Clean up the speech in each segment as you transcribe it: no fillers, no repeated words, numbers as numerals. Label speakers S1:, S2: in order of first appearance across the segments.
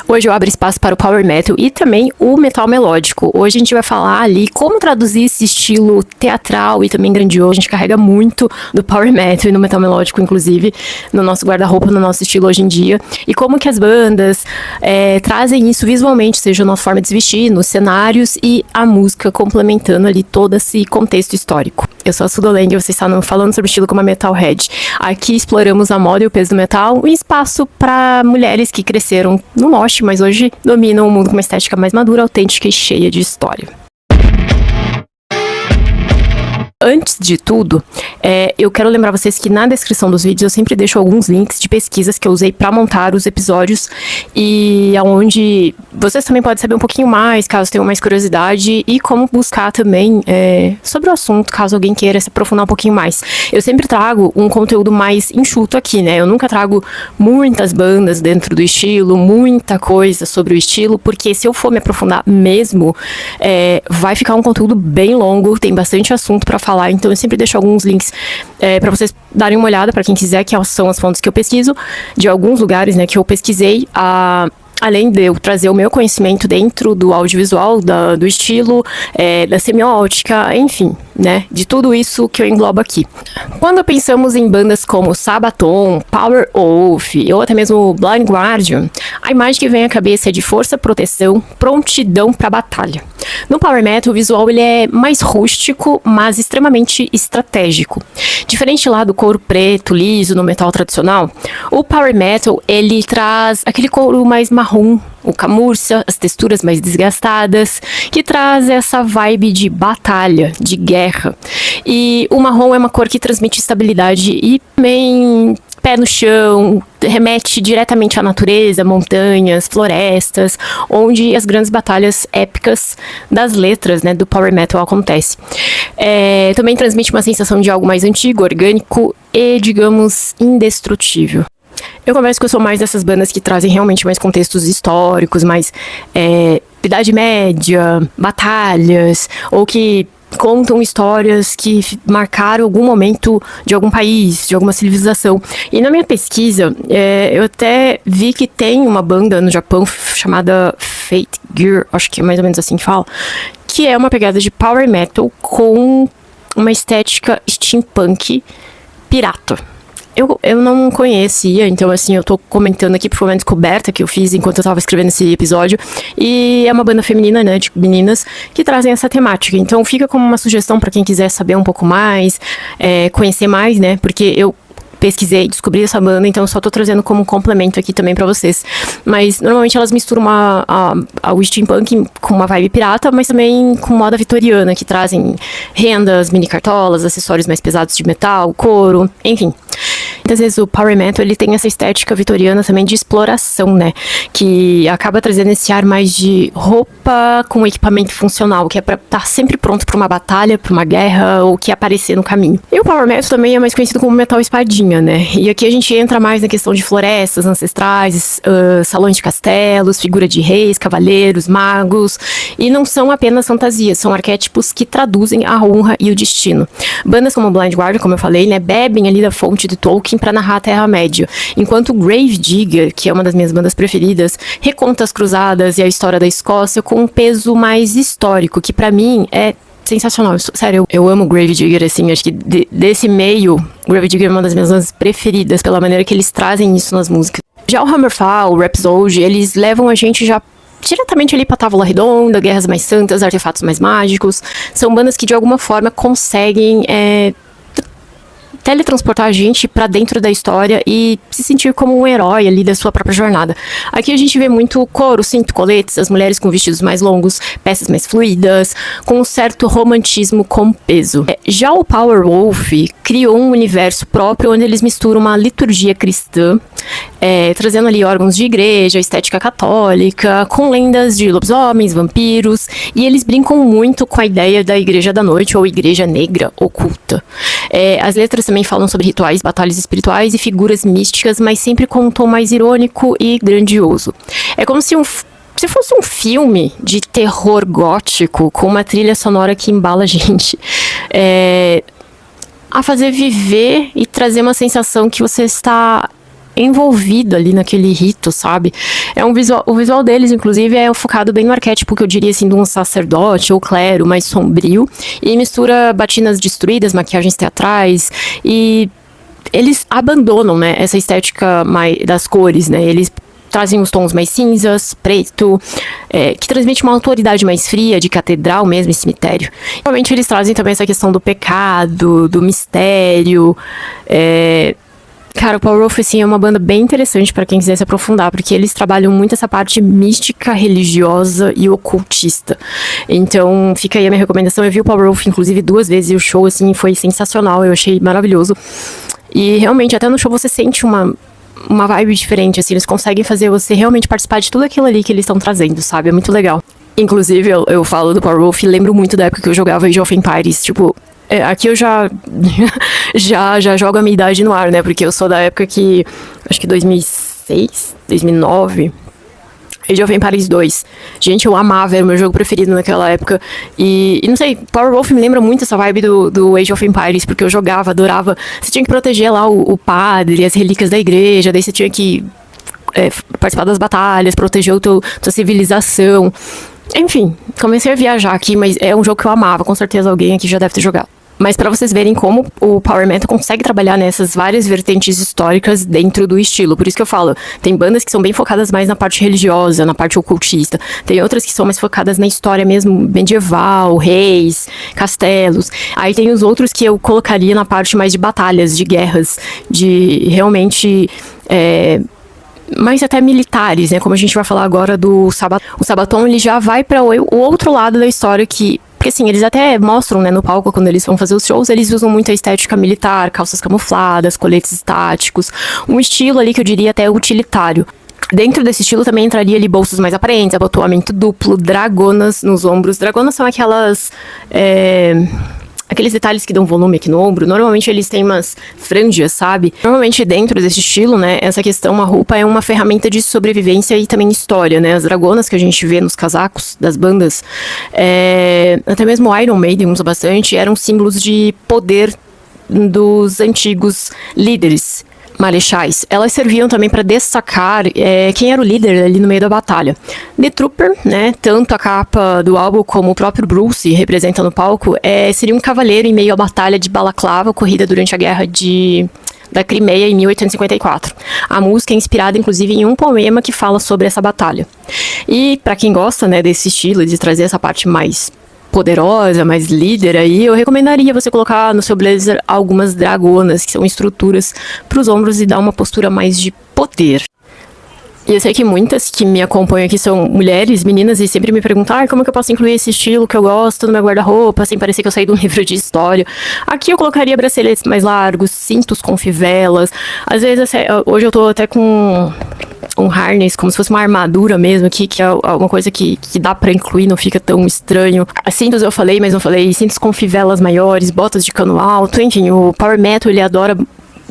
S1: Hoje eu abro espaço para o Power Metal e também o metal melódico. Hoje a gente vai falar ali como traduzir esse estilo teatral e também grandioso. A gente carrega muito do Power Metal e no metal melódico, inclusive, no nosso guarda-roupa, no nosso estilo hoje em dia. E como que as bandas trazem isso visualmente, seja na forma de se vestir, nos cenários e a música complementando ali todo esse contexto histórico. Eu sou a Sudoleng e vocês estão falando sobre estilo como a Metalhead. Aqui exploramos a moda e o peso do metal, um espaço para mulheres que cresceram no mosh, mas hoje dominam o mundo com uma estética mais madura, autêntica e cheia de história. Antes de tudo, eu quero lembrar vocês que na descrição dos vídeos eu sempre deixo alguns links de pesquisas que eu usei para montar os episódios e onde vocês também podem saber um pouquinho mais, caso tenham mais curiosidade, e como buscar também sobre o assunto, caso alguém queira se aprofundar um pouquinho mais. Eu sempre trago um conteúdo mais enxuto aqui, né? Eu nunca trago muitas bandas dentro do estilo, muita coisa sobre o estilo, porque se eu for me aprofundar mesmo, vai ficar um conteúdo bem longo, tem bastante assunto para falar. Então eu sempre deixo alguns links para vocês darem uma olhada, para quem quiser, que são as fontes que eu pesquiso, de alguns lugares, né, que eu pesquisei, além de eu trazer o meu conhecimento dentro do audiovisual, do estilo, da semiótica, enfim, né, de tudo isso que eu englobo aqui. Quando pensamos em bandas como Sabaton, Powerwolf ou até mesmo Blind Guardian, a imagem que vem à cabeça é de força, proteção, prontidão para batalha. No Power Metal, o visual ele é mais rústico, mas extremamente estratégico. Diferente lá do couro preto, liso, no metal tradicional, o Power Metal ele traz aquele couro mais marrom, o camurça, as texturas mais desgastadas, que traz essa vibe de batalha, de guerra. E o marrom é uma cor que transmite estabilidade e também pé no chão, remete diretamente à natureza, montanhas, florestas, onde as grandes batalhas épicas das letras, né, do Power Metal acontecem. Também transmite uma sensação de algo mais antigo, orgânico e, digamos, indestrutível. Eu converso que eu sou mais dessas bandas que trazem realmente mais contextos históricos, mais Idade Média, batalhas, ou que contam histórias que marcaram algum momento de algum país, de alguma civilização. E na minha pesquisa, eu até vi que tem uma banda no Japão chamada Fate Gear, acho que é mais ou menos assim que fala, que é uma pegada de Power Metal com uma estética steampunk pirata. Eu não conhecia, então assim, eu tô comentando aqui porque foi uma descoberta que eu fiz enquanto eu tava escrevendo esse episódio. E é uma banda feminina, né, de meninas que trazem essa temática. Então fica como uma sugestão pra quem quiser saber um pouco mais, conhecer mais, né, porque eu pesquisei, descobri essa banda, então eu só tô trazendo como um complemento aqui também pra vocês. Mas normalmente elas misturam o steampunk com uma vibe pirata, mas também com moda vitoriana, que trazem rendas, mini cartolas, acessórios mais pesados de metal, couro, enfim. Muitas vezes o Power Metal ele tem essa estética vitoriana também de exploração, né? Que acaba trazendo esse ar mais de roupa com equipamento funcional, que é pra estar sempre pronto pra uma batalha, pra uma guerra ou que aparecer no caminho. E o Power Metal também é mais conhecido como metal espadinha, né? E aqui a gente entra mais na questão de florestas ancestrais, salões de castelos, figura de reis, cavaleiros, magos. E não são apenas fantasias, são arquétipos que traduzem a honra e o destino. Bandas como Blind Guardian, como eu falei, né, bebem ali da fonte de Tolkien para narrar a Terra-média, enquanto Gravedigger, que é uma das minhas bandas preferidas, reconta as cruzadas e a história da Escócia com um peso mais histórico, que pra mim é sensacional. Sério, eu amo Gravedigger, assim, acho que desse meio, Gravedigger é uma das minhas bandas preferidas, pela maneira que eles trazem isso nas músicas. Já o Hammerfall, o Rhapsody, eles levam a gente já diretamente ali pra Távola Redonda, Guerras Mais Santas, Artefatos Mais Mágicos. São bandas que de alguma forma conseguem teletransportar a gente pra dentro da história e se sentir como um herói ali da sua própria jornada. Aqui a gente vê muito couro, cinto, coletes, as mulheres com vestidos mais longos, peças mais fluidas, com um certo romantismo com peso. Já o Powerwolf criou um universo próprio onde eles misturam uma liturgia cristã, trazendo ali órgãos de igreja, estética católica, com lendas de lobisomens, vampiros, e eles brincam muito com a ideia da igreja da noite ou igreja negra oculta. As letras também falam sobre rituais, batalhas espirituais e figuras místicas, mas sempre com um tom mais irônico e grandioso. É como se fosse um filme de terror gótico com uma trilha sonora que embala a gente a fazer viver e trazer uma sensação que você está envolvido ali naquele rito, sabe? O visual deles, inclusive, é focado bem no arquétipo que eu diria assim de um sacerdote ou clero mais sombrio, e mistura batinas destruídas, maquiagens teatrais, e eles abandonam, né, essa estética mais das cores, né? Eles trazem os tons mais cinzas, preto, que transmite uma autoridade mais fria, de catedral mesmo, e cemitério. Normalmente eles trazem também essa questão do pecado, do mistério. Cara, o Powerwolf, assim, é uma banda bem interessante pra quem quiser se aprofundar, porque eles trabalham muito essa parte mística, religiosa e ocultista. Então, fica aí a minha recomendação. Eu vi o Powerwolf, inclusive, 2 vezes, e o show, assim, foi sensacional. Eu achei maravilhoso. E, realmente, até no show você sente uma vibe diferente, assim, eles conseguem fazer você realmente participar de tudo aquilo ali que eles estão trazendo, sabe? É muito legal. Inclusive, eu falo do Powerwolf e lembro muito da época que eu jogava Age of Empires, tipo, aqui eu já jogo a minha idade no ar, né? Porque eu sou da época que, acho que 2006, 2009... Age of Empires 2. Gente, eu amava, era o meu jogo preferido naquela época. E não sei, Powerwolf me lembra muito essa vibe do Age of Empires, porque eu jogava, adorava. Você tinha que proteger lá o padre, as relíquias da igreja, daí você tinha que participar das batalhas, proteger tua civilização. Enfim, comecei a viajar aqui, mas é um jogo que eu amava, com certeza alguém aqui já deve ter jogado. Mas pra vocês verem como o Power Metal consegue trabalhar nessas várias vertentes históricas dentro do estilo. Por isso que eu falo, tem bandas que são bem focadas mais na parte religiosa, na parte ocultista. Tem outras que são mais focadas na história mesmo medieval, reis, castelos. Aí tem os outros que eu colocaria na parte mais de batalhas, de guerras, de realmente... mas até militares, né? Como a gente vai falar agora do Sabaton. O Sabaton, ele já vai para o outro lado da história que... Porque assim, eles até mostram, né, no palco, quando eles vão fazer os shows, eles usam muito a estética militar, calças camufladas, coletes estáticos, um estilo ali que eu diria até utilitário. Dentro desse estilo também entraria ali bolsos mais aparentes, abotoamento duplo, dragonas nos ombros. Dragonas são aquelas... aqueles detalhes que dão volume aqui no ombro. Normalmente eles têm umas franjas, sabe? Normalmente dentro desse estilo, né, essa questão, a roupa é uma ferramenta de sobrevivência e também história, né? As dragonas que a gente vê nos casacos das bandas, até mesmo o Iron Maiden usa bastante, eram símbolos de poder dos antigos líderes. Marechais, elas serviam também para destacar quem era o líder ali no meio da batalha. The Trooper, né, tanto a capa do álbum como o próprio Bruce representa no palco, seria um cavaleiro em meio à batalha de Balaclava, ocorrida durante a guerra da Crimeia em 1854. A música é inspirada, inclusive, em um poema que fala sobre essa batalha. E para quem gosta, né, desse estilo, de trazer essa parte mais poderosa, mais líder aí, eu recomendaria você colocar no seu blazer algumas dragonas, que são estruturas para os ombros e dar uma postura mais de poder. E eu sei que muitas que me acompanham aqui são mulheres, meninas, e sempre me perguntam como é que eu posso incluir esse estilo que eu gosto no meu guarda-roupa, sem parecer que eu saí de um livro de história. Aqui eu colocaria braceletes mais largos, cintos com fivelas. Às vezes, hoje eu tô até com um harness, como se fosse uma armadura mesmo aqui, que é alguma coisa que dá pra incluir, não fica tão estranho. Cintos eu falei, mas não falei. Cintos com fivelas maiores, botas de cano alto, enfim, o Power Metal, ele adora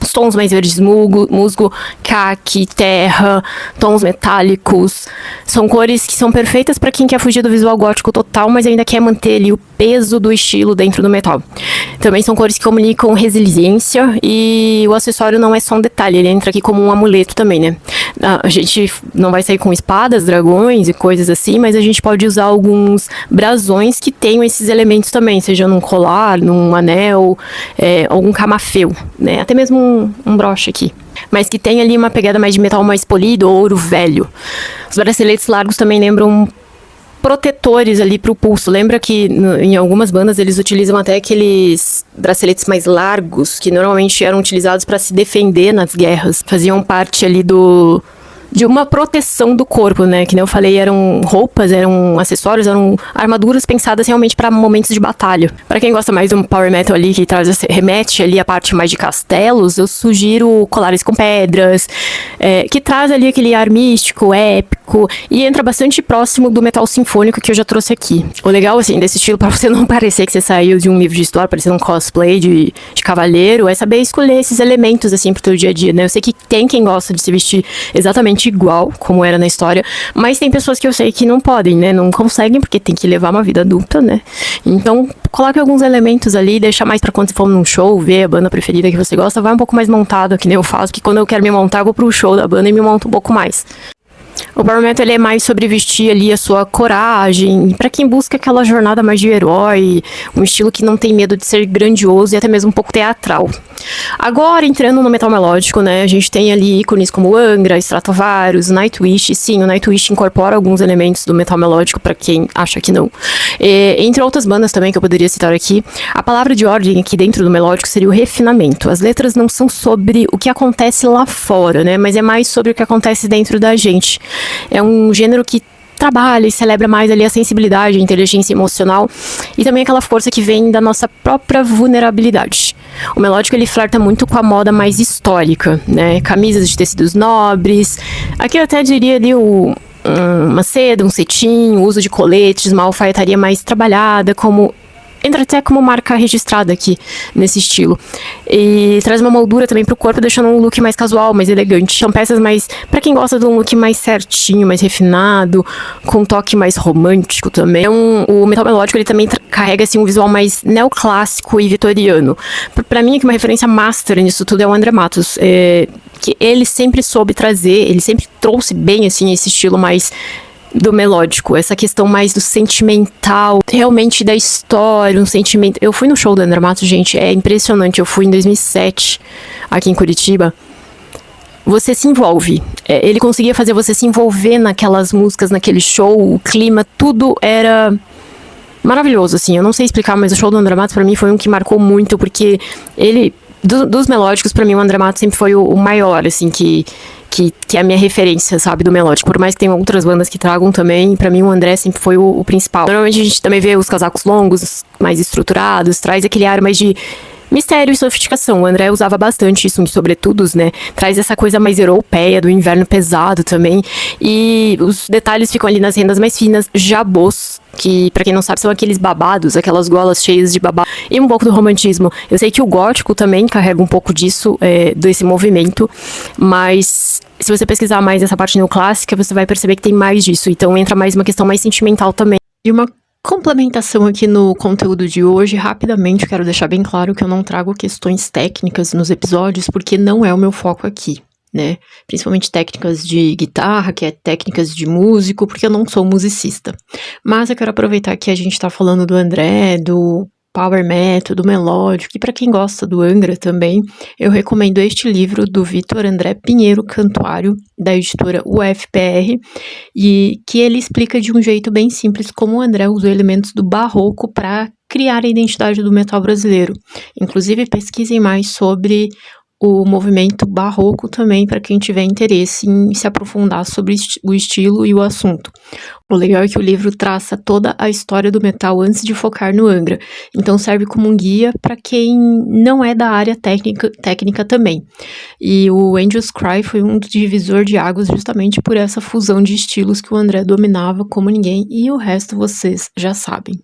S1: os tons mais verdes, musgo, caqui, terra, tons metálicos. São cores que são perfeitas para quem quer fugir do visual gótico total, mas ainda quer manter ali o peso do estilo dentro do metal. Também são cores que comunicam resiliência, e o acessório não é só um detalhe, ele entra aqui como um amuleto também, né? A gente não vai sair com espadas, dragões e coisas assim, mas a gente pode usar alguns brasões que tenham esses elementos também, seja num colar, num anel, algum camafeu, né? Até mesmo um broche aqui, mas que tem ali uma pegada mais de metal mais polido, ouro velho. Os braceletes largos também lembram protetores ali pro pulso. Lembra que em algumas bandas eles utilizam até aqueles braceletes mais largos, que normalmente eram utilizados para se defender nas guerras. Faziam parte ali de uma proteção do corpo, né? Que nem eu falei, eram roupas, eram acessórios, eram armaduras pensadas realmente para momentos de batalha. Para quem gosta mais de um power metal ali, que remete ali a parte mais de castelos, eu sugiro colares com pedras, que traz ali aquele ar místico, épico, e entra bastante próximo do metal sinfônico que eu já trouxe aqui. O legal, assim, desse estilo, para você não parecer que você saiu de um livro de história, parecendo um cosplay de cavaleiro, é saber escolher esses elementos, assim, pro teu dia a dia, né? Eu sei que tem quem gosta de se vestir exatamente exatamente igual como era na história, mas tem pessoas que eu sei que não podem, né? Não conseguem porque tem que levar uma vida adulta, né? Então, coloque alguns elementos ali, deixa mais pra quando você for num show, ver a banda preferida que você gosta, vai um pouco mais montado, que nem eu faço, que quando eu quero me montar, eu vou pro show da banda e me monto um pouco mais. O Power Metal, ele é mais sobre vestir ali a sua coragem, pra quem busca aquela jornada mais de herói, um estilo que não tem medo de ser grandioso e até mesmo um pouco teatral. Agora, entrando no metal melódico, né, a gente tem ali ícones como Angra, Stratovarius, Nightwish. Sim, o Nightwish incorpora alguns elementos do metal melódico, pra quem acha que não. Entre outras bandas também que eu poderia citar aqui, a palavra de ordem aqui dentro do melódico seria o refinamento. As letras não são sobre o que acontece lá fora, né, mas é mais sobre o que acontece dentro da gente. É um gênero que trabalha e celebra mais ali a sensibilidade, a inteligência emocional e também aquela força que vem da nossa própria vulnerabilidade. O melódico, ele flerta muito com a moda mais histórica, né? Camisas de tecidos nobres, aqui eu até diria ali uma seda, um cetim, o uso de coletes, uma alfaiataria mais trabalhada, entra até como marca registrada aqui, nesse estilo. E traz uma moldura também pro corpo, deixando um look mais casual, mais elegante. São peças mais, pra quem gosta de um look mais certinho, mais refinado, com um toque mais romântico também. O metal melódico, ele também carrega, assim, um visual mais neoclássico e vitoriano. Pra mim, aqui uma referência master nisso tudo é o André Matos. Que ele sempre soube trazer, ele sempre trouxe bem, assim, esse estilo mais do melódico, essa questão mais do sentimental, realmente da história, um sentimento. Eu fui no show do André Matos, gente, é impressionante. Eu fui em 2007, aqui em Curitiba. Você se envolve. Ele conseguia fazer você se envolver naquelas músicas, naquele show, o clima, tudo era maravilhoso, assim. Eu não sei explicar, mas o show do André Matos pra mim foi um que marcou muito, porque ele, dos melódicos, pra mim o André Matos sempre foi o maior, assim, que é a minha referência, sabe, do melódico. Por mais que tenham outras bandas que tragam também, pra mim o André sempre foi o principal. Normalmente a gente também vê os casacos longos, mais estruturados, traz aquele ar mais de mistério e sofisticação. O André usava bastante isso em sobretudos, né? Traz essa coisa mais europeia, do inverno pesado também. E os detalhes ficam ali nas rendas mais finas, jabôs, que, pra quem não sabe, são aqueles babados, aquelas golas cheias de babá. E um pouco do romantismo. Eu sei que o gótico também carrega um pouco disso, desse movimento, mas se você pesquisar mais essa parte neoclássica, você vai perceber que tem mais disso. Então entra mais uma questão mais sentimental também. E uma complementação aqui no conteúdo de hoje, rapidamente quero deixar bem claro que eu não trago questões técnicas nos episódios, porque não é o meu foco aqui, né? Principalmente técnicas de guitarra, que é técnicas de músico, porque eu não sou musicista. Mas eu quero aproveitar que a gente tá falando do André, do Power Metal, do melódico, e para quem gosta do Angra também, eu recomendo este livro do Vitor André Pinheiro Cantuário, da editora UFPR, e que ele explica de um jeito bem simples como o André usou elementos do barroco para criar a identidade do metal brasileiro. Inclusive, pesquisem mais sobre o movimento barroco também, para quem tiver interesse em se aprofundar sobre o estilo e o assunto. O legal é que o livro traça toda a história do metal antes de focar no Angra, então serve como um guia para quem não é da área técnica também. E o Angels Cry foi um divisor de águas justamente por essa fusão de estilos que o André dominava como ninguém, e o resto vocês já sabem.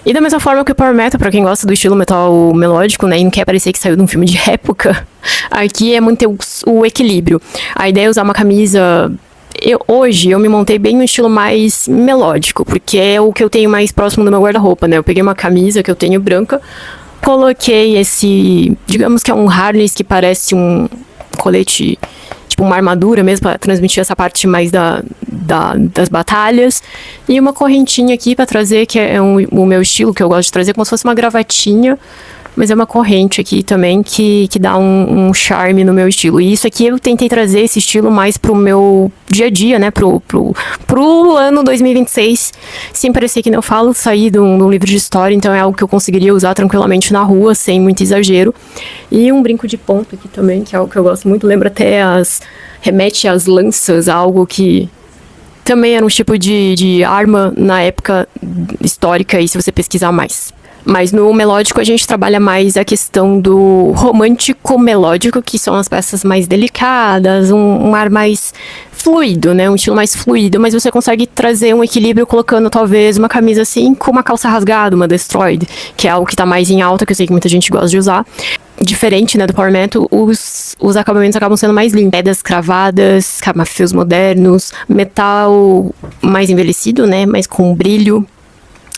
S1: E da mesma forma que o Power Metal, pra quem gosta do estilo metal melódico, né, e não quer parecer que saiu de um filme de época, aqui é manter o equilíbrio. A ideia é usar uma camisa... Hoje eu me montei bem no estilo mais melódico, porque é o que eu tenho mais próximo do meu guarda-roupa, né? Eu peguei uma camisa que eu tenho branca, coloquei esse... digamos que é um harness que parece um colete... tipo uma armadura mesmo, para transmitir essa parte mais das batalhas. E uma correntinha aqui para trazer, que é o meu estilo, que eu gosto de trazer, como se fosse uma gravatinha. Mas é uma corrente aqui também que dá um charme no meu estilo. E isso aqui eu tentei trazer esse estilo mais pro meu dia a dia, né? Pro ano 2026. Sem parecer que nem eu falo, sair de um livro de história. Então é algo que eu conseguiria usar tranquilamente na rua, sem muito exagero. E um brinco de ponta aqui também, que é algo que eu gosto muito. Lembra até remete às lanças, algo que também era um tipo de arma na época histórica, aí se você pesquisar mais. Mas no melódico a gente trabalha mais a questão do romântico melódico, que são as peças mais delicadas, um ar mais fluido, né? Um estilo mais fluido, mas você consegue trazer um equilíbrio colocando talvez uma camisa assim com uma calça rasgada, uma destroyed, que é algo que tá mais em alta, que eu sei que muita gente gosta de usar. Diferente, né, do Power Metal, os acabamentos acabam sendo mais limpos. Pedras cravadas, fios modernos, metal mais envelhecido, né, mais com brilho.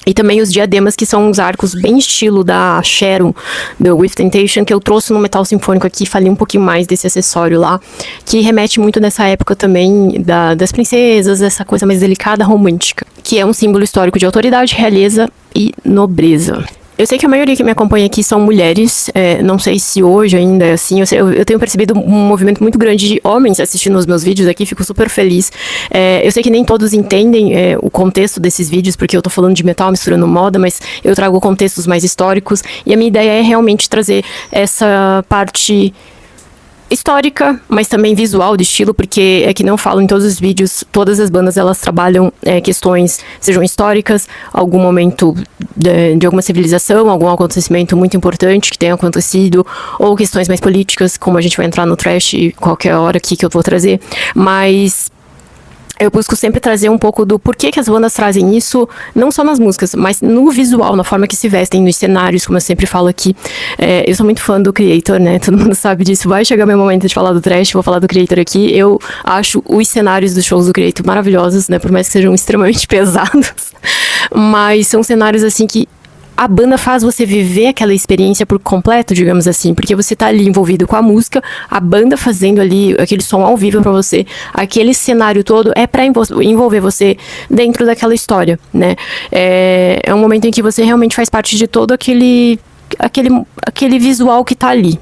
S1: E também os diademas, que são uns arcos bem estilo da Sharon, do With Temptation, que eu trouxe no metal sinfônico aqui, falei um pouquinho mais desse acessório lá, que remete muito nessa época também das princesas, essa coisa mais delicada, romântica, que é um símbolo histórico de autoridade, realeza e nobreza. Eu sei que a maioria que me acompanha aqui são mulheres, não sei se hoje ainda é assim, eu tenho percebido um movimento muito grande de homens assistindo os meus vídeos aqui, fico super feliz. Eu sei que nem todos entendem o contexto desses vídeos, porque eu tô falando de metal misturando moda, mas eu trago contextos mais históricos, e a minha ideia é realmente trazer essa parte histórica, mas também visual, de estilo, porque é que não falo em todos os vídeos, todas as bandas elas trabalham questões, sejam históricas, algum momento de alguma civilização, algum acontecimento muito importante que tenha acontecido, ou questões mais políticas, como a gente vai entrar no thrash qualquer hora aqui que eu vou trazer, mas eu busco sempre trazer um pouco do porquê que as bandas trazem isso, não só nas músicas, mas no visual, na forma que se vestem, nos cenários, como eu sempre falo aqui. Eu sou muito fã do Creator, né? Todo mundo sabe disso. Vai chegar meu momento de falar do thrash, vou falar do Creator aqui. Eu acho os cenários dos shows do Creator maravilhosos, né? Por mais que sejam extremamente pesados. Mas são cenários, assim, que a banda faz você viver aquela experiência por completo, digamos assim, porque você tá ali envolvido com a música, a banda fazendo ali aquele som ao vivo pra você, aquele cenário todo é pra envolver você dentro daquela história, né? É um momento em que você realmente faz parte de todo aquele visual que tá ali.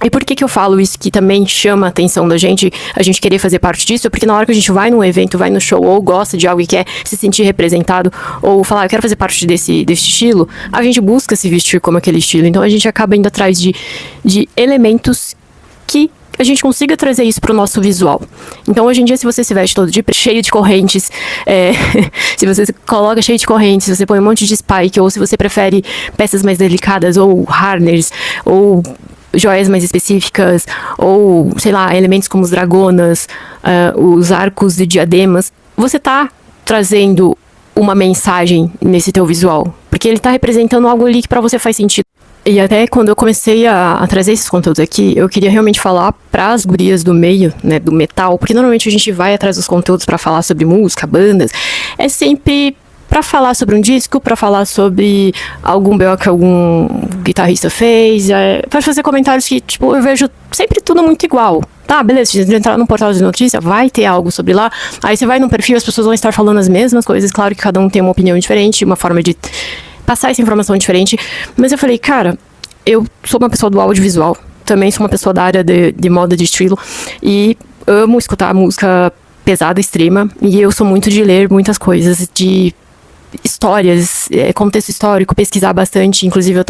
S1: E por que eu falo isso que também chama a atenção da gente, a gente querer fazer parte disso? É porque na hora que a gente vai num evento, vai no show, ou gosta de algo e quer se sentir representado, ou falar, eu quero fazer parte desse estilo, a gente busca se vestir como aquele estilo. Então a gente acaba indo atrás de elementos que a gente consiga trazer isso pro nosso visual. Então hoje em dia, se você se veste todo cheio de correntes, se você coloca cheio de correntes, se você põe um monte de spike, ou se você prefere peças mais delicadas, ou harness, ou joias mais específicas, ou, sei lá, elementos como os dragonas, os arcos de diademas, você tá trazendo uma mensagem nesse teu visual, porque ele tá representando algo ali que pra você faz sentido. E até quando eu comecei a trazer esses conteúdos aqui, eu queria realmente falar pras gurias do meio, né, do metal, porque normalmente a gente vai atrás dos conteúdos pra falar sobre música, bandas, é sempre pra falar sobre um disco, pra falar sobre algum BO que algum guitarrista fez, pra fazer comentários que, tipo, eu vejo sempre tudo muito igual. Tá, beleza, se você entrar num portal de notícia, vai ter algo sobre lá, aí você vai num perfil, as pessoas vão estar falando as mesmas coisas, claro que cada um tem uma opinião diferente, uma forma de passar essa informação diferente, mas eu falei, cara, eu sou uma pessoa do audiovisual, também sou uma pessoa da área de moda, de estilo, e amo escutar música pesada, extrema, e eu sou muito de ler muitas coisas, de histórias, contexto histórico, pesquisar bastante, inclusive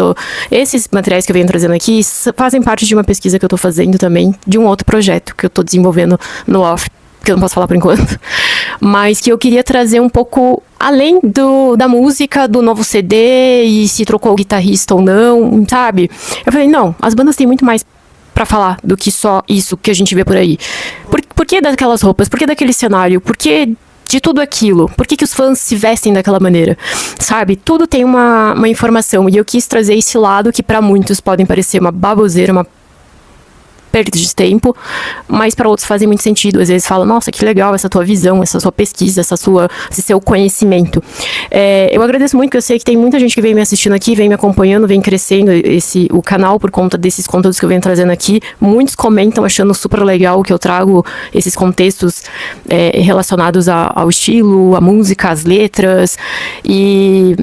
S1: esses materiais que eu venho trazendo aqui fazem parte de uma pesquisa que eu tô fazendo também, de um outro projeto que eu tô desenvolvendo no off, que eu não posso falar por enquanto, mas que eu queria trazer um pouco além da música, do novo CD, e se trocou o guitarrista ou não, sabe? Eu falei, não, as bandas têm muito mais pra falar do que só isso que a gente vê por aí. Por que daquelas roupas? Por que daquele cenário? Por que de tudo aquilo? Por que os fãs se vestem daquela maneira? Sabe? Tudo tem uma informação, e eu quis trazer esse lado que pra muitos podem parecer uma baboseira, uma perda de tempo, mas para outros fazem muito sentido. Às vezes falam, nossa, que legal essa tua visão, essa sua pesquisa, esse seu conhecimento. Eu agradeço muito, que eu sei que tem muita gente que vem me assistindo aqui, vem me acompanhando, vem crescendo o canal por conta desses conteúdos que eu venho trazendo aqui. Muitos comentam achando super legal que eu trago esses contextos relacionados ao estilo, à música, às letras, e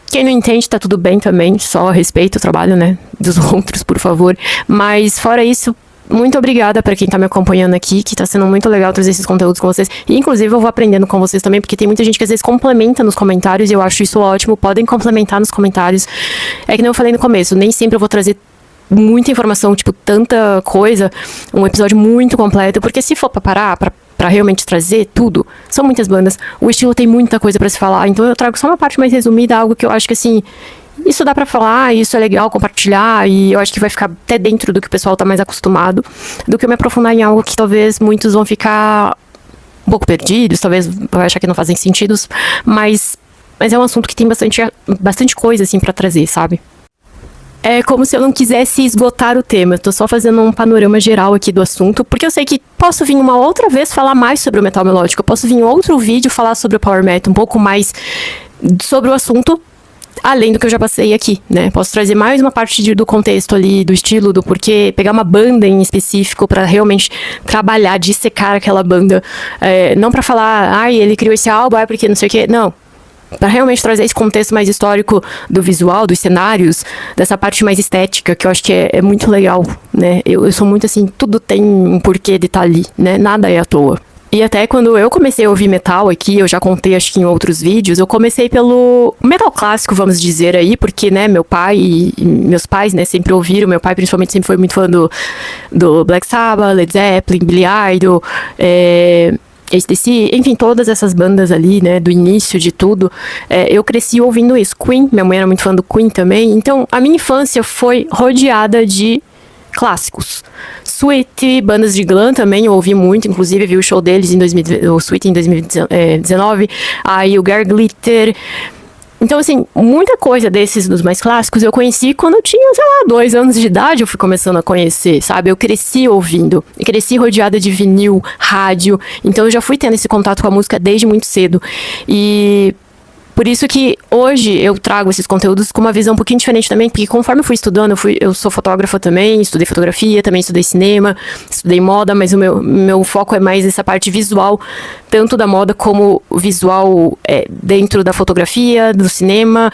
S1: quem não entende tá tudo bem também, só respeita o trabalho, né, dos outros, por favor. Mas fora isso, muito obrigada para quem tá me acompanhando aqui, que tá sendo muito legal trazer esses conteúdos com vocês. E inclusive eu vou aprendendo com vocês também, porque tem muita gente que às vezes complementa nos comentários, e eu acho isso ótimo. Podem complementar nos comentários. É que nem eu falei no começo, nem sempre eu vou trazer muita informação, tipo, tanta coisa, um episódio muito completo, porque se for pra parar, pra realmente trazer tudo, são muitas bandas, o estilo tem muita coisa pra se falar, então eu trago só uma parte mais resumida, algo que eu acho que, assim, isso dá pra falar, isso é legal compartilhar, e eu acho que vai ficar até dentro do que o pessoal tá mais acostumado, do que eu me aprofundar em algo que talvez muitos vão ficar um pouco perdidos, talvez vão achar que não fazem sentido, mas é um assunto que tem bastante coisa, assim, pra trazer, sabe? É como se eu não quisesse esgotar o tema. Eu tô só fazendo um panorama geral aqui do assunto, porque eu sei que posso vir uma outra vez falar mais sobre o metal melódico. Eu posso vir em outro vídeo falar sobre o power metal, um pouco mais sobre o assunto, além do que eu já passei aqui, né? Posso trazer mais uma parte do contexto ali, do estilo, do porquê, pegar uma banda em específico pra realmente trabalhar, dissecar aquela banda. Não pra falar, ai, ele criou esse álbum, porque não sei o quê. Não. Para realmente trazer esse contexto mais histórico do visual, dos cenários, dessa parte mais estética, que eu acho que é muito legal, né? Eu sou muito assim, tudo tem um porquê de estar ali, né? Nada é à toa. E até quando eu comecei a ouvir metal aqui, eu já contei acho que em outros vídeos, eu comecei pelo metal clássico, vamos dizer aí, porque, né, meu pai e meus pais, né, sempre ouviram, meu pai principalmente sempre foi muito fã do Black Sabbath, Led Zeppelin, Billy Idol, AC/DC, enfim, todas essas bandas ali, né, do início de tudo, eu cresci ouvindo isso. Queen, minha mãe era muito fã do Queen também, então a minha infância foi rodeada de clássicos. Sweet, bandas de glam também, eu ouvi muito, inclusive vi o show deles o Sweet em 2019, aí o Gary Glitter. Então, assim, muita coisa desses dos mais clássicos eu conheci quando eu tinha, sei lá, 2 anos de idade, eu fui começando a conhecer, sabe? Eu cresci ouvindo, cresci rodeada de vinil, rádio, então eu já fui tendo esse contato com a música desde muito cedo. E por isso que hoje eu trago esses conteúdos com uma visão um pouquinho diferente também, porque conforme eu fui estudando, eu sou fotógrafa também, estudei fotografia, também estudei cinema, estudei moda, mas o meu foco é mais essa parte visual, tanto da moda como o visual dentro da fotografia, do cinema.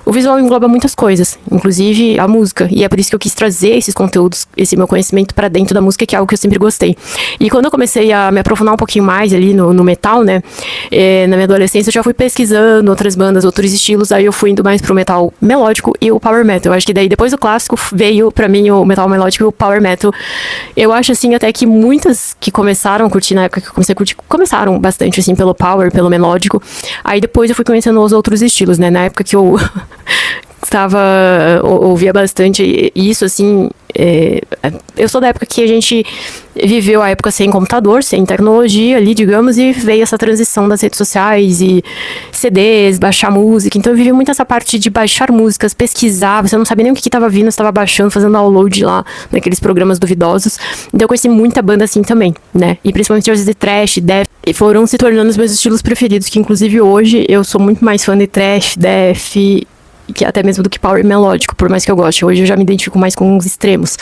S1: O visual engloba muitas coisas, inclusive a música, e é por isso que eu quis trazer esses conteúdos, esse meu conhecimento pra dentro da música, que é algo que eu sempre gostei. E quando eu comecei a me aprofundar um pouquinho mais ali no metal, né, na minha adolescência eu já fui pesquisando outras bandas, outros estilos, aí eu fui indo mais pro metal melódico e o power metal. Eu acho que daí depois do clássico veio pra mim o metal melódico e o power metal. Eu acho assim até que muitas que começaram a curtir na época que eu comecei a curtir, começaram bastante assim pelo power, pelo melódico. Aí depois eu fui conhecendo os outros estilos, né, na época que eu ouvia bastante isso, assim, eu sou da época que a gente viveu a época sem computador, sem tecnologia ali, digamos, e veio essa transição das redes sociais e CDs, baixar música. Então eu vivi muito essa parte de baixar músicas, pesquisar, você não sabia nem o que estava vindo, você estava baixando, fazendo download lá naqueles programas duvidosos. Então eu conheci muita banda assim também, né, e principalmente os de thrash, death, e foram se tornando os meus estilos preferidos, que inclusive hoje eu sou muito mais fã de thrash, death, que até mesmo do que power melódico, por mais que eu goste. Hoje eu já me identifico mais com os extremos.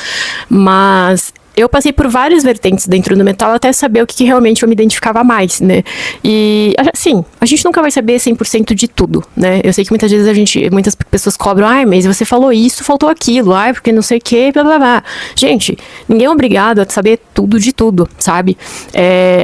S1: Mas eu passei por várias vertentes dentro do metal até saber o que realmente eu me identificava mais, né? E, assim, a gente nunca vai saber 100% de tudo, né? Eu sei que muitas vezes muitas pessoas cobram, ai, mas você falou isso, faltou aquilo, ai, porque não sei o que, blá, blá, blá. Gente, ninguém é obrigado a saber tudo de tudo, sabe?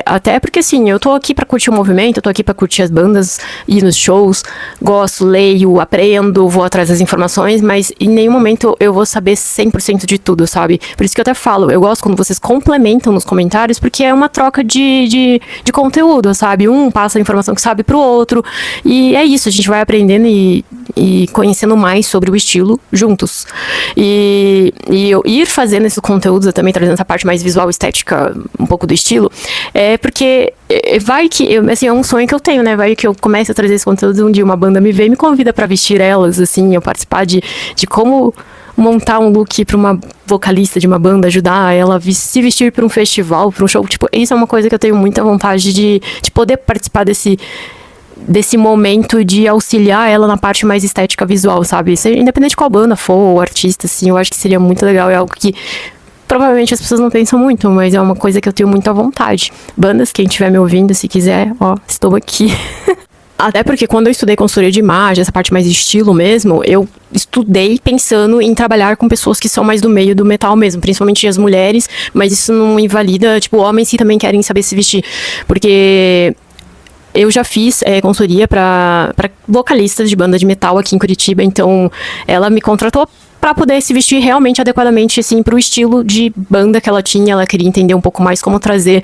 S1: Até porque, assim, eu tô aqui pra curtir o movimento, eu tô aqui pra curtir as bandas, ir nos shows, gosto, leio, aprendo, vou atrás das informações, mas em nenhum momento eu vou saber 100% de tudo, sabe? Por isso que eu até falo, eu gosto quando vocês complementam nos comentários, porque é uma troca de conteúdo, sabe? Um passa a informação que sabe pro outro, e é isso, a gente vai aprendendo e conhecendo mais sobre o estilo juntos. E eu ir fazendo esses conteúdos, eu também trazendo essa parte mais visual, estética, um pouco do estilo, porque vai que, assim, é um sonho que eu tenho, né? Vai que eu comece a trazer esse conteúdo, um dia uma banda me vê e me convida pra vestir elas, assim, eu participar de como montar um look pra uma vocalista de uma banda, ajudar ela a se vestir pra um festival, pra um show, tipo, isso é uma coisa que eu tenho muita vontade de poder participar desse momento, de auxiliar ela na parte mais estética visual, sabe? Isso, independente de qual banda for, ou artista, assim, eu acho que seria muito legal, é algo que provavelmente as pessoas não pensam muito, mas é uma coisa que eu tenho muita vontade. Bandas, quem estiver me ouvindo, se quiser, ó, estou aqui. Até porque quando eu estudei consultoria de imagem, essa parte mais de estilo mesmo, eu estudei pensando em trabalhar com pessoas que são mais do meio do metal mesmo, principalmente as mulheres, mas isso não invalida, tipo, homens que também querem saber se vestir, porque eu já fiz consultoria para vocalistas de banda de metal aqui em Curitiba, então ela me contratou para poder se vestir realmente adequadamente, assim, pro estilo de banda que ela tinha. Ela queria entender um pouco mais como trazer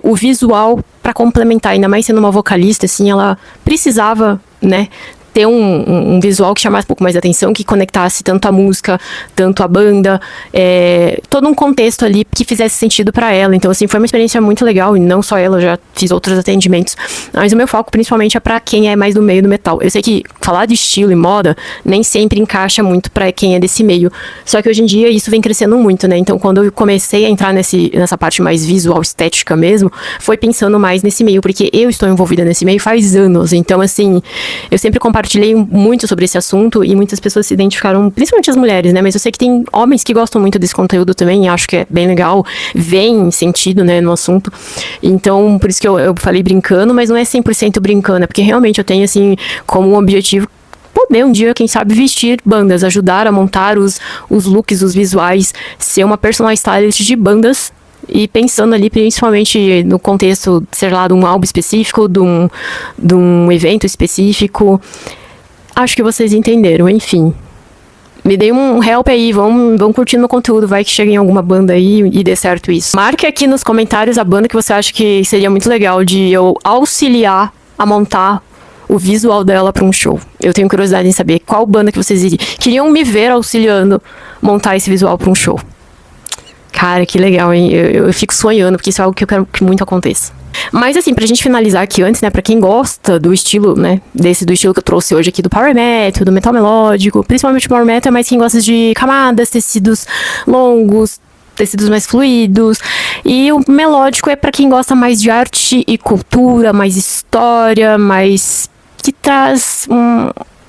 S1: o visual para complementar, ainda mais sendo uma vocalista, assim, ela precisava, né, ter um visual que chamasse um pouco mais de atenção, que conectasse tanto a música, tanto a banda, todo um contexto ali que fizesse sentido pra ela. Então, assim, foi uma experiência muito legal, e não só ela, eu já fiz outros atendimentos, mas o meu foco principalmente é pra quem é mais do meio do metal. Eu sei que falar de estilo e moda nem sempre encaixa muito pra quem é desse meio, só que hoje em dia isso vem crescendo muito, né? Então, quando eu comecei a entrar nessa parte mais visual, estética mesmo, foi pensando mais nesse meio, porque eu estou envolvida nesse meio faz anos. Então, assim, eu sempre compartilhei muito sobre esse assunto e muitas pessoas se identificaram, principalmente as mulheres, né? Mas eu sei que tem homens que gostam muito desse conteúdo também, e acho que é bem legal, vem sentido, né, no assunto. Então, por isso que eu falei brincando, mas não é 100% brincando, é porque realmente eu tenho, assim, como um objetivo poder um dia, quem sabe, vestir bandas, ajudar a montar os looks, os visuais, ser uma personal stylist de bandas. E pensando ali principalmente no contexto, sei lá, de um álbum específico, de um evento específico. Acho que vocês entenderam, enfim. Me dê um help aí, vão curtindo o conteúdo, vai que chega em alguma banda aí e dê certo isso. Marque aqui nos comentários a banda que você acha que seria muito legal de eu auxiliar a montar o visual dela para um show. Eu tenho curiosidade em saber qual banda que vocês queriam me ver auxiliando montar esse visual para um show. Cara, que legal, hein? Eu fico sonhando, porque isso é algo que eu quero que muito aconteça. Mas assim, pra gente finalizar aqui antes, né, pra quem gosta do estilo, né, do estilo que eu trouxe hoje aqui, do power metal, do metal melódico, principalmente o power metal, mas quem gosta de camadas, tecidos longos, tecidos mais fluidos, e o melódico é pra quem gosta mais de arte e cultura, mais história, mais que traz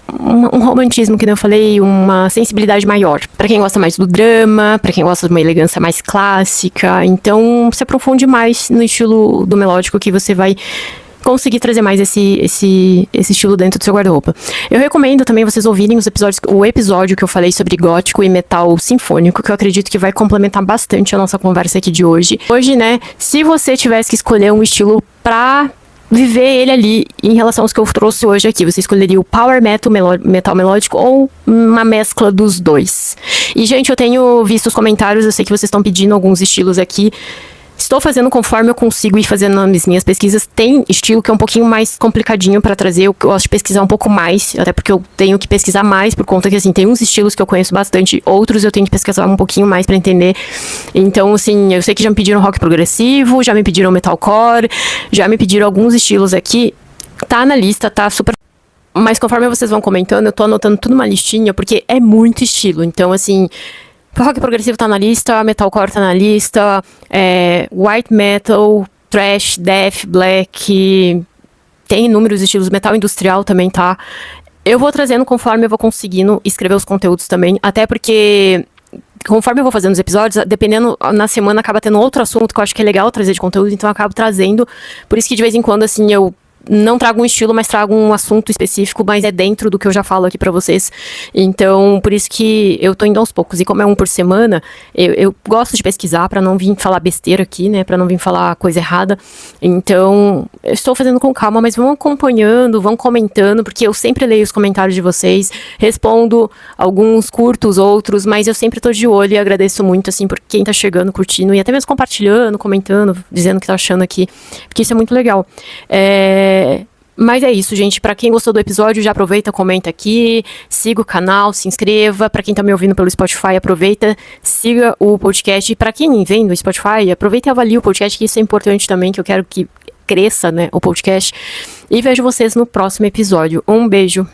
S1: um romantismo, que nem eu falei, uma sensibilidade maior. Pra quem gosta mais do drama, pra quem gosta de uma elegância mais clássica, então se aprofunde mais no estilo do melódico que você vai conseguir trazer mais esse estilo dentro do seu guarda-roupa. Eu recomendo também vocês ouvirem o episódio que eu falei sobre gótico e metal sinfônico, que eu acredito que vai complementar bastante a nossa conversa aqui de hoje. Hoje, né, se você tivesse que escolher um estilo pra viver ele ali em relação aos que eu trouxe hoje aqui, você escolheria o power metal, metal melódico ou uma mescla dos dois? E, gente, eu tenho visto os comentários, eu sei que vocês estão pedindo alguns estilos aqui. Estou fazendo conforme eu consigo ir fazendo as minhas pesquisas. Tem estilo que é um pouquinho mais complicadinho para trazer. Eu gosto de pesquisar um pouco mais, até porque eu tenho que pesquisar mais, por conta que, assim, tem uns estilos que eu conheço bastante, outros eu tenho que pesquisar um pouquinho mais para entender. Então, assim, eu sei que já me pediram rock progressivo, já me pediram metalcore, já me pediram alguns estilos aqui. Tá na lista, tá super... Mas conforme vocês vão comentando, eu tô anotando tudo numa listinha, porque é muito estilo. Então, assim... rock progressivo tá na lista, metalcore tá na lista, white metal, thrash, death, black, tem inúmeros estilos, metal industrial também tá. Eu vou trazendo conforme eu vou conseguindo escrever os conteúdos também, até porque conforme eu vou fazendo os episódios, dependendo, na semana acaba tendo outro assunto que eu acho que é legal trazer de conteúdo, então eu acabo trazendo, por isso que de vez em quando, assim, eu não trago um estilo, mas trago um assunto específico, mas é dentro do que eu já falo aqui pra vocês. Então, por isso que eu tô indo aos poucos. E como é um por semana, eu gosto de pesquisar pra não vir falar besteira aqui, né? Pra não vir falar coisa errada. Então, eu estou fazendo com calma, mas vão acompanhando, vão comentando, porque eu sempre leio os comentários de vocês, respondo alguns, curtos, outros, mas eu sempre tô de olho e agradeço muito, assim, por quem tá chegando, curtindo, e até mesmo compartilhando, comentando, dizendo o que tá achando aqui, porque isso é muito legal. Mas é isso, gente. Pra quem gostou do episódio, já aproveita, comenta aqui, siga o canal, se inscreva. Pra quem tá me ouvindo pelo Spotify, aproveita, siga o podcast. E pra quem vem do Spotify, aproveita e avalie o podcast, que isso é importante também, que eu quero que cresça, né, o podcast. E vejo vocês no próximo episódio. Um beijo.